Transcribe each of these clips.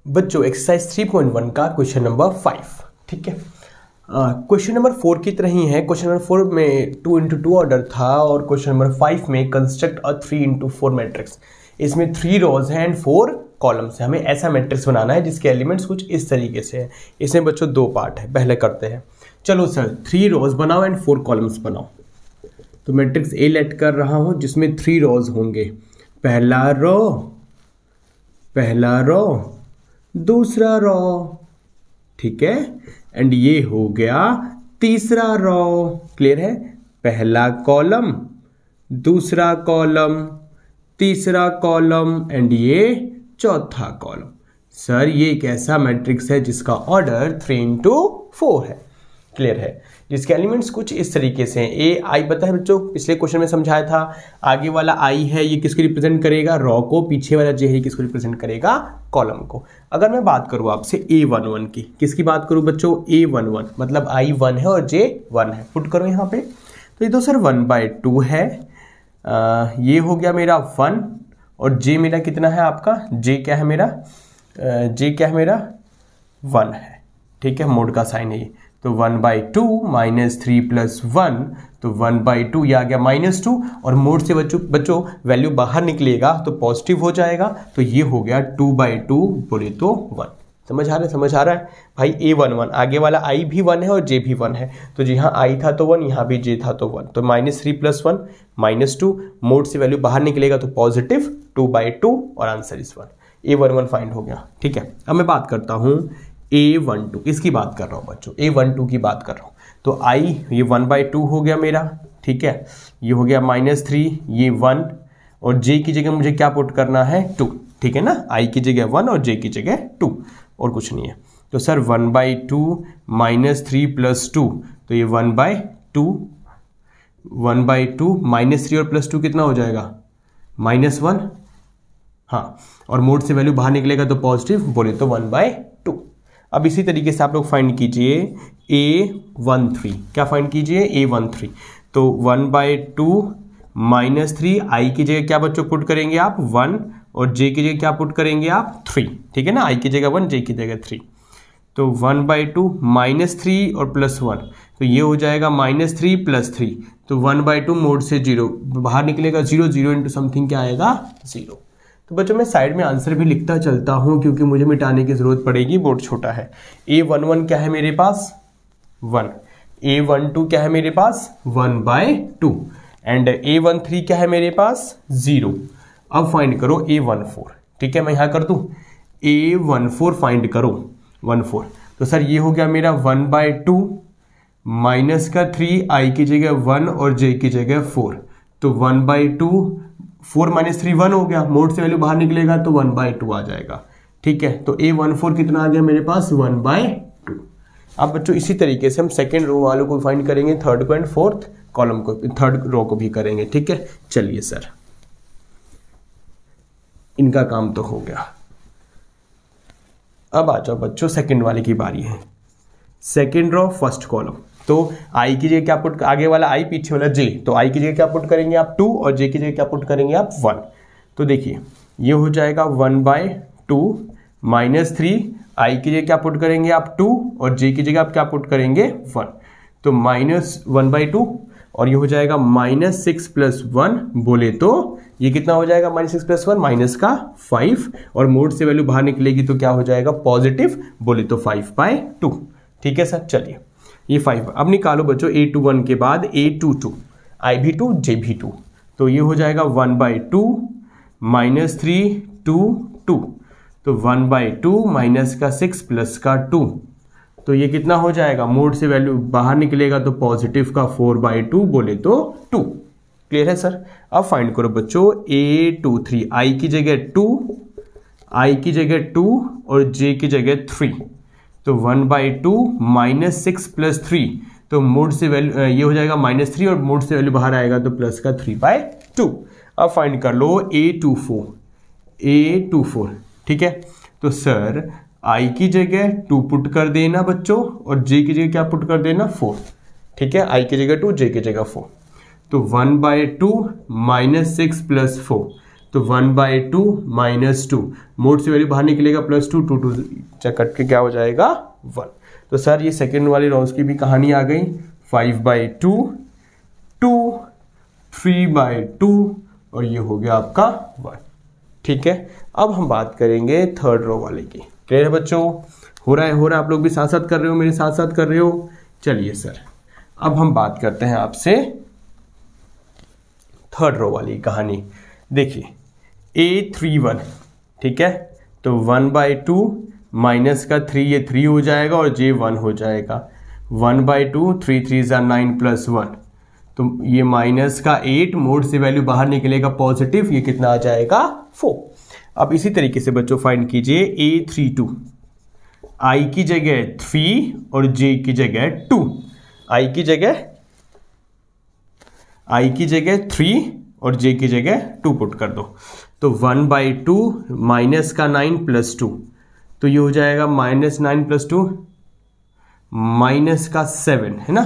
बच्चों एक्सरसाइज 3.1 का question number 5, ठीक है। क्वेश्चन नंबर 4 की तरह ही है। क्वेश्चन नंबर 4 में 2x2 ऑर्डर था और क्वेश्चन नंबर 5 में कंस्ट्रक्ट अ 3x4 मैट्रिक्स। इसमें 3 रोज हैं एंड 4 कॉलम्स है। हमें ऐसा मैट्रिक्स बनाना है जिसके एलिमेंट्स कुछ इस तरीके से है। इसमें बच्चों 2 पार्ट है, पहले करते हैं। चलो सर 3 रोज बनाओ एंड 4 कॉलम्स बनाओ। तो मैट्रिक्स ए लेट कर रहा हूं जिसमें 3 रोज होंगे। पहला रो दूसरा रो, ठीक है, एंड ये हो गया तीसरा रो। क्लियर है? पहला कॉलम, दूसरा कॉलम, तीसरा कॉलम एंड ये चौथा कॉलम। सर ये एक ऐसा मैट्रिक्स है जिसका ऑर्डर 3x4 है। क्लियर है? जिसके एलिमेंट्स कुछ इस तरीके से हैं। ए आई पता है बच्चों, पिछले क्वेश्चन में समझाया था। आगे वाला आई है, ये किसको रिप्रेजेंट करेगा? रो को। पीछे वाला जे है, किसको रिप्रेजेंट करेगा? कॉलम को। अगर मैं बात करूं आपसे A11 की, किसकी बात करूं बच्चों? A11 मतलब I 1 है और J 1 है। पुट करो यहां पे। तो ये तो सर 1/2 है। ये हो गया मेरा 1 और J मेरा कितना है आपका? J क्या है मेरा? J क्या है मेरा? 1 है। ठीक है, मोड का साइन है ये। तो 1/2 -3 + 1, तो 1/2 ये आ गया -2 और मोड से बच्चों वैल्यू बाहर निकलेगा तो पॉजिटिव हो जाएगा। तो ये हो गया 2/2 बोले तो 1। समझ आ रहा है भाई? A11 आगे वाला I भी 1 है और J भी 1 है। तो जहाँ I था तो 1, यहाँ भी J था तो 1। तो -3 + 1 -2, मोड से वैल्यू बाहर निकलेगा तो पॉजिटिव 2/2 और आंसर इज 1। A11 फाइंड हो गया। ठीक है, अब मैं बात करता हूँ A12, इसकी बात कर रहा हूँ बच्चों, A12 की बात कर रहा हूँ। तो I ये 1/2 हो गया मेरा, ठीक है। ये हो गया -3, ये 1 और J की जगह मुझे क्या पुट करना है? 2, ठीक है ना। I की जगह 1 और J की जगह 2 और कुछ नहीं है। तो सर 1/2 -3 + 2, तो ये 1/2 -3 और +2 कितना हो जाएगा? -1। हाँ, और मोड से वैल्यू बाहर निकलेगा तो पॉजिटिव बोले तो 1/2। अब इसी तरीके से आप लोग फाइंड कीजिए A13। क्या फाइंड कीजिए? A13। तो 1/2 -3, I की जगह क्या बच्चों पुट करेंगे आप? 1 और J की जगह क्या पुट करेंगे आप? 3, ठीक है ना। I की जगह 1, J की जगह 3। तो 1/2 -3 और +1, तो ये हो जाएगा -3 + 3, तो 1/2 मोड से 0 बाहर निकलेगा। 0 इंटू समथिंग क्या आएगा? 0। तो बच्चों मैं साइड में आंसर भी लिखता चलता हूं क्योंकि मुझे मिटाने की जरूरत पड़ेगी, बोर्ड छोटा है। A11 क्या है मेरे पास? 1। A12 क्या है मेरे पास? 1/2 एंड A13 क्या है मेरे पास? 0। अब फाइंड करो A14, ठीक है। मैं यहां कर दूं A14 फाइंड करो 14। तो सर ये हो गया मेरा 1/2 -3, I की जगह 1 और J की जगह 4, तो 1/2 4 - 3 1 हो गया। मोड से वैल्यू बाहर निकलेगा तो 1/2 आ जाएगा। ठीक है, तो A14 कितना आ गया मेरे पास? 1/2। अब बच्चों इसी तरीके से हम सेकेंड रो वालों को फाइंड करेंगे, थर्ड को एंड फोर्थ कॉलम को, थर्ड रो को भी करेंगे। ठीक है, चलिए सर इनका काम तो हो गया। अब आ जाओ बच्चों, सेकेंड वाले की बारी है। Second row first column. तो I की जगह क्या पुट, आगे वाला I पीछे वाला J, तो I की जगह क्या पुट करेंगे आप? 2 और J की जगह क्या पुट करेंगे आप? 1। तो देखिए ये हो जाएगा 1/2 -3, I की जगह क्या पुट करेंगे आप? 2 और J की जगह आप क्या पुट करेंगे? 1। तो -1/2 और ये हो जाएगा -6 + 1 बोले तो ये कितना हो जाएगा? -6 + 1 माइनस का 5 और मोड से वैल्यू बाहर निकलेगी तो क्या हो जाएगा? पॉजिटिव बोले तो 5/2। ठीक है सर, चलिए ये 5। अब निकालो बच्चों A21 के बाद A22, I भी 2 J भी 2, तो ये हो जाएगा 1/2 -3 2 2, तो 1/2 माइनस का 6 प्लस का 2, तो ये कितना हो जाएगा? मोड से वैल्यू बाहर निकलेगा तो पॉजिटिव का 4/2 बोले तो 2। क्लियर है सर? अब फाइंड करो बच्चों A23, I की जगह 2, I की जगह 2 और J की जगह 3, तो 1/2 -6 + 3, तो मोड से वैल्यू ये हो जाएगा -3 और मोड से वैल्यू बाहर आएगा तो प्लस का 3/2। अब फाइंड कर लो A24, ठीक है। तो सर I की जगह 2 पुट कर देना बच्चों और J की जगह क्या पुट कर देना? 4, ठीक है। I की जगह 2, J की जगह 4, तो 1/2 -6 + 4, तो 1/2 -2 मोड से वैल्यू बाहर निकलेगा +2 2 2 कट के क्या हो जाएगा 1। तो सर ये सेकेंड वाली रोज की भी कहानी आ गई। 5/2 2 3/2 और ये हो गया आपका 1। ठीक है, अब हम बात करेंगे थर्ड रो वाले की। क्लियर है बच्चों? हो रहा है आप लोग भी साथ साथ कर रहे हो, मेरे साथ साथ कर रहे हो। चलिए सर अब हम बात करते हैं आपसे थर्ड रो वाली कहानी। देखिए A31, ठीक है, तो 1/2 माइनस का 3 ये 3 हो जाएगा और J 1 हो जाएगा। 1/2 3 3 9 +1 तो ये माइनस का 8 मोड से वैल्यू बाहर निकलेगा पॉजिटिव, ये कितना आ जाएगा 4। अब इसी तरीके से बच्चों फाइंड कीजिए A32, I की जगह 3 और J की जगह 2। I की जगह 3 और J की जगह 2 पुट कर दो। तो 1/2 माइनस का 9 +2 तो ये हो जाएगा -9 +2 माइनस का 7 है ना,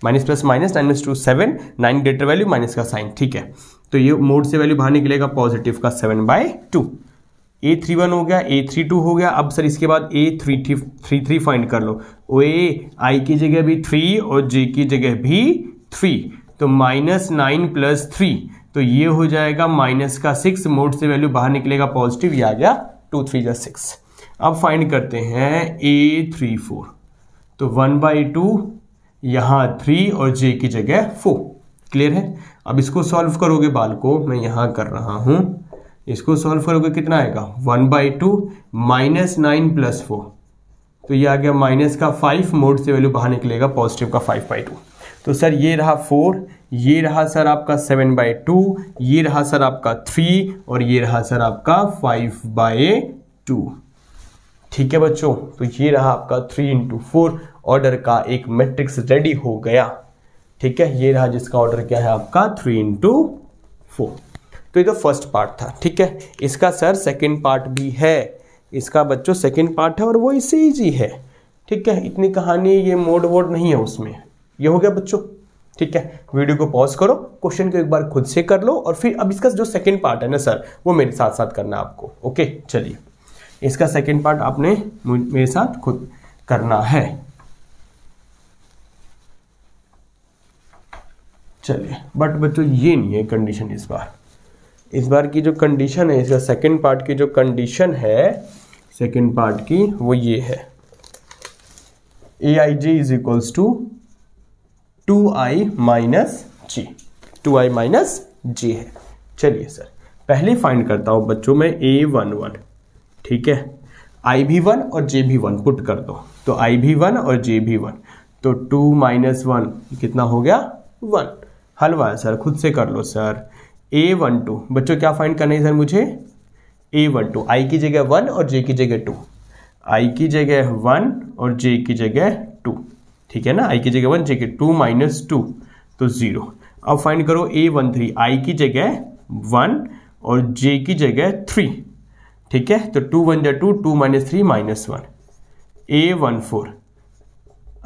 minus plus minus 9 - 2 7, 9 greater value minus का साइन। ठीक है, तो ये मोड से वैल्यू बाहर निकलेगा पॉजिटिव का 7/2। A31 हो गया, A32 हो गया। अब सर इसके बाद A33 फाइंड कर लो। ओए I की जगह भी 3 और J की जगह भी 3 तो -9 + 3 तो ये हो जाएगा माइनस का 6, मोड से वैल्यू बाहर निकलेगा पॉजिटिव, ये आ गया 2 3 6। अब फाइंड करते हैं A34, तो 1/2 यहाँ 3 और J की जगह 4। क्लियर है? अब इसको सॉल्व करोगे बाल को, मैं यहाँ कर रहा हूँ, इसको सॉल्व करोगे कितना आएगा 1/2 -9 + 4 तो ये आ गया माइनस का 5, मोड से वैल्यू बाहर निकलेगा पॉजिटिव का 5/2। तो सर ये रहा 4, ये रहा सर आपका 7/2, ये रहा सर आपका 3 और ये रहा सर आपका 5/2। ठीक है बच्चों, तो ये रहा आपका 3 × 4 ऑर्डर का एक मैट्रिक्स रेडी हो गया। ठीक है, ये रहा जिसका ऑर्डर क्या है आपका 3 × 4। तो ये तो फर्स्ट पार्ट था। ठीक है, इसका सर सेकंड पार्ट भी है, इसका बच्चों सेकंड पार्ट है और वो इससे ईजी है। ठीक है, इतनी कहानी ये मोड वोड नहीं है उसमें। ये हो गया बच्चों। ठीक है, वीडियो को पॉज करो, क्वेश्चन को एक बार खुद से कर लो और फिर अब इसका जो सेकंड पार्ट है ना सर, वो मेरे साथ साथ करना है आपको। ओके, चलिए इसका सेकंड पार्ट आपने मेरे साथ खुद करना है। चलिए, बट बच्चों ये नहीं है कंडीशन इस बार की जो कंडीशन है, इसका सेकंड पार्ट की जो कंडीशन है सेकंड पार्ट की, वो ये है Aij = 2i - j, 2i - j है। चलिए सर पहले फाइंड करता हूं बच्चों मैं A11। ठीक है, I भी 1 और J भी 1 पुट कर दो, तो I भी 1 और J भी 1 तो 2 - 1 कितना हो गया 1। हलवा है सर, खुद से कर लो सर। A12 बच्चों क्या फाइंड करना है सर मुझे, A12 I की जगह 1 और J की जगह 2, I की जगह 1 और J की जगह 2। ठीक है ना, I की जगह 1 J की 2 - 2 तो 0। अब फाइंड करो A13 I की जगह 1 और J की जगह 3। ठीक है, तो 2 1 2 2 - 3 -1। A14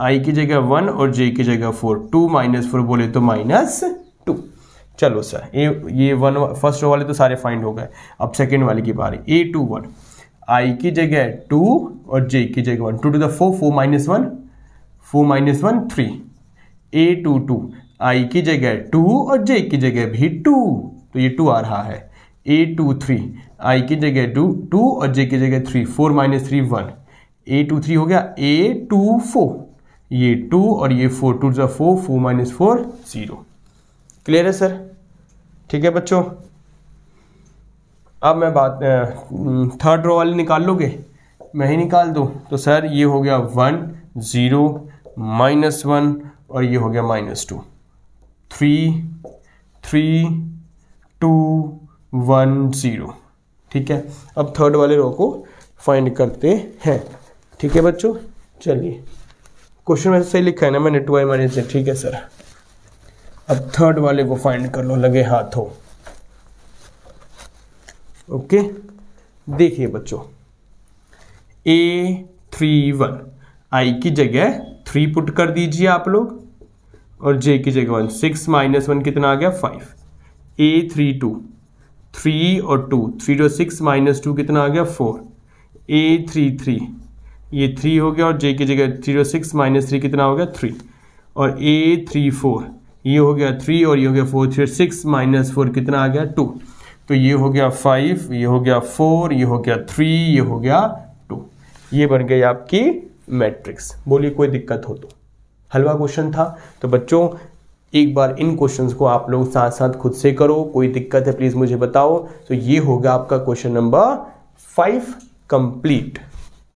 I की जगह 1 और J की जगह 4, 2 - 4 बोले तो -2। चलो सर ये फर्स्ट रो वाले तो सारे फाइंड हो गए। अब सेकेंड वाले की बारी। A21 I की जगह 2 और J की जगह 1, 2 to the 4 4 - 1 4 - 1 3। A22 I की जगह 2 और J की जगह भी 2 तो ये 2 आ रहा है। A23 I की जगह 2 और J की जगह 3, 4 - 3 1। A23 हो गया। A24 ये 2 और ये 4, 2 to the 4 4 - 4 0। क्लियर है सर? ठीक है बच्चों, अब मैं बात थर्ड रो वाली निकाल लोगे, मैं ही निकाल दूं तो सर ये हो गया 1 0 -1 और ये हो गया -2, 3 3 2 1 0। ठीक है, अब थर्ड वाले रो को फाइंड करते हैं। ठीक है बच्चों, चलिए क्वेश्चन में सही लिखा है ना मैंने 2i - j। ठीक है सर, अब थर्ड वाले को फाइंड कर लो लगे हाथों। ओके, देखिए बच्चों A31 I की जगह 3 पुट कर दीजिए आप लोग और J की जगह 1, 6 - 1 कितना आ गया 5। A32 3 और 2, 3 और 6 माइनस 2 कितना आ गया 4, A33 ये 3 हो गया और J की जगह 3 और 6 माइनस 3 कितना हो गया 3 और A34 ये हो गया 3 और ये हो गया 4, 3 और 6 माइनस 4 कितना आ गया 2, तो ये हो गया 5, ये हो गया 4, ये हो गया 3, ये हो गया 2। ये बन गई आपकी मैट्रिक्स। बोलिए कोई दिक्कत हो तो। हलवा क्वेश्चन था। तो बच्चों एक बार इन क्वेश्चंस को आप लोग साथ साथ खुद से करो, कोई दिक्कत है प्लीज मुझे बताओ। तो ये होगा आपका क्वेश्चन नंबर 5 कंप्लीट।